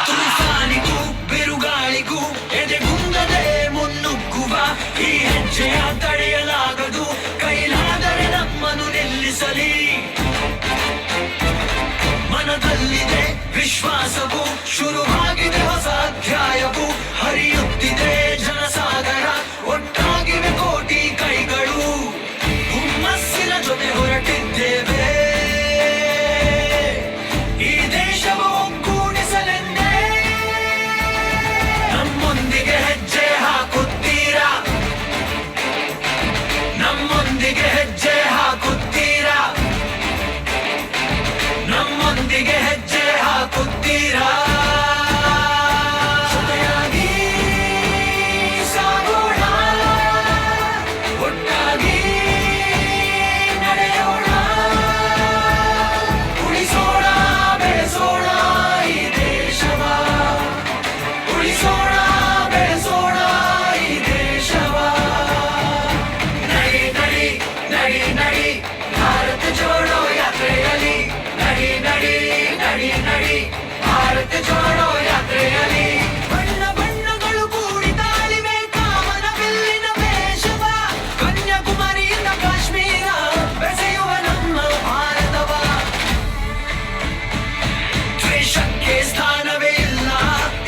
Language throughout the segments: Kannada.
ತೂಫಾನಿಗೂ ಬಿರುಗಾಳಿಗೂ ಎದೆಗುಂದದೆ ಮುನ್ನುಗ್ಗುವ ಈ ಹೆಜ್ಜೆಯ ತಡೆಯಲಾಗದು. ಕೈಲಾದರೆ ನಮ್ಮನ್ನು ನಿಲ್ಲಿಸಲಿ. ಮನದಲ್ಲಿದೆ ವಿಶ್ವಾಸವು, ಶುರುವಾಗಿದೆ ಹೊಸ ಅಧ್ಯಾಯವು. ಹರಿಯುತ್ತಿದೆ ಜನಸಾಗರ, ಒಟ್ಟಾಗಿವೆ ಕೋಟಿ ಕೈಗಳು. ಹುಮ್ಮಸ್ಸಿನ ಜೊತೆ ಹೊರಟಿದ್ದೇವೆ, ಈ ದೇಶವು ಒಗ್ಗೂಡಿಸಲೆಂದೇ. ನಮ್ಮೊಂದಿಗೆ ಹೆಜ್ಜೆ ಹಾಕುತ್ತೀರಾ? ನಮ್ಮೊಂದಿಗೆ ಹೆಜ್ಜೆ ಹಾಕುತ್ತೀರಾ? ನಮ್ಮೊಂದಿಗೆ ಹೆಜ್ಜೆ ಹಾಕುತ್ತೀರಾ? ಜೊತೆಯಾಗಿ ಸಾಗೋಣ, ಒಟ್ಟಾಗಿ ನಡೆಯೋಣ. ಉಳಿಸೋಣ ಬೆಳೆಸೋಣ ಈ ದೇಶವ, ಉಳಿಸೋಣ ಬೆಳೆಸೋಣ ಈ ದೇಶವ. ನಡಿ ನಡಿ ನಡಿ ನಡಿ ಭಾರತ ಜೋಡೋ ಯಾತ್ರೆಯಲ್ಲಿ. ನಡಿ ನಡಿ ನಡಿ ನಡಿ ಭಾರತ ಜೋಡೋ ಯಾತ್ರೆಯಲ್ಲಿ. ಬಣ್ಣ ಬಣ್ಣಗಳು ಕೂಡಿ ತಾಳಿವೆ ಕಾಮನ ಬಿಲ್ಲಿನ ವೇಷವ. ಕನ್ಯಾಕುಮಾರಿಯಿಂದ ಕಾಶ್ಮೀರ ಬೆಸೆಯುವ ನಮ್ಮ ಭಾರತವ. ದ್ವೇಷಕ್ಕೆ ಸ್ಥಾನವೇ ಇಲ್ಲ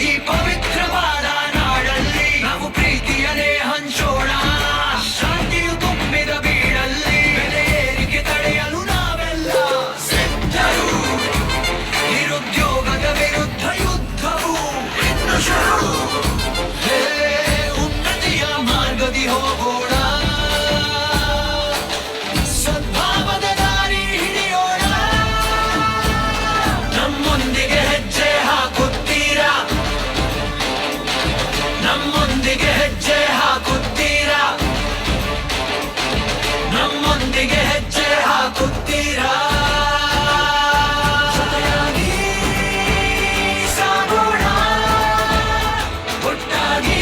ಈ ಪವಿತ್ರವಾದ ನಾಡಲ್ಲಿ. ನಾವು ಪ್ರೀತಿಯನ್ನೇ ಹಂಚೋಣ, ಶಾಂತಿಯು ತುಂಬಿದ ಬೀಡಲ್ಲಿ. ಬೆಲೆ ಏರಿಕೆ ತಡೆಯಲು ನಾವೆಲ್ಲ ಸಿದ್ಧರು. ನಿರುದ್ಯೋಗದ ವಿರುದ್ಧ ಯುದ್ಧವು ಇನ್ನು ಶುರು. ಹೇ, ಉನ್ನತಿಯ ಮಾರ್ಗದಿ ಹೋಗೋಣ, ಸದ್ಭಾವದ ದಾರಿ ಹಿಡಿಯೋಣ. ನಮ್ಮೊಂದಿಗೆ ಹೆಜ್ಜೆ ಹಾಕುತ್ತೀರಾ? ನಮ್ಮೊಂದಿಗೆ ಹೆಜ್ಜೆ ಹಾಕುತ್ತೀರಾ? ನಮ್ಮೊಂದಿಗೆ ಹೆಜ್ಜೆ ಹಾಕುತ್ತೀರಾ? ಜೊತೆಯಾಗಿ ಸಾಗೋಣ, ಒಟ್ಟಾಗಿ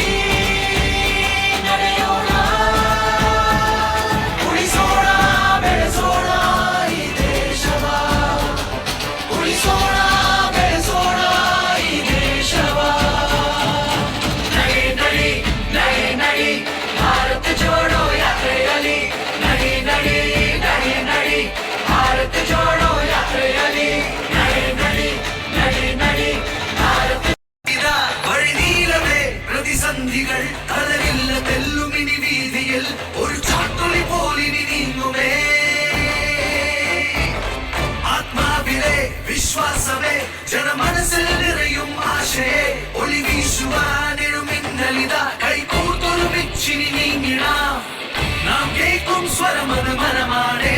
ನಡೆಯೋಣ. ಉಳಿಸೋಣ ಬೆಳೆಸೋಣ ಈ ದೇಶವ, ಉಳಿಸೋಣ ಬೆಳೆಸೋಣ ಈ ದೇಶವ. ನಡಿ ನಡಿ ನಡಿ ನಡಿ ಭಾರತ ಜೋಡೋ ಯಾತ್ರೆಯಲ್ಲಿ. ನಡಿ ನಡಿ ನಡಿ ನಡಿ ಭಾರತ ಜೋಡೋ ಯಾತ್ರೆಯಲ್ಲಿ. ನಡಿ ನಡಿ ನಡಿ ನಡಿ ಭಾರತ വഴിനീളവേ പ്രതിസന്ധികൾ കലരില്ല തെല്ലുമിനി വീതിയിൽ ഒരു ചാട്ടുളി പോലിനി നീങ്ങുമേ. ആത്മാവിലെ വിശ്വാസമേ ജനമനസ്സിൽ നിറയും ആശയെ. ഒളി വീശുവാനെഴുമിന്നലിത കൈകൂർത്തൊരു വെച്ചിനി നീങ്ങിട. നാം കേൾക്കും സ്വരമത് മനമാണേ.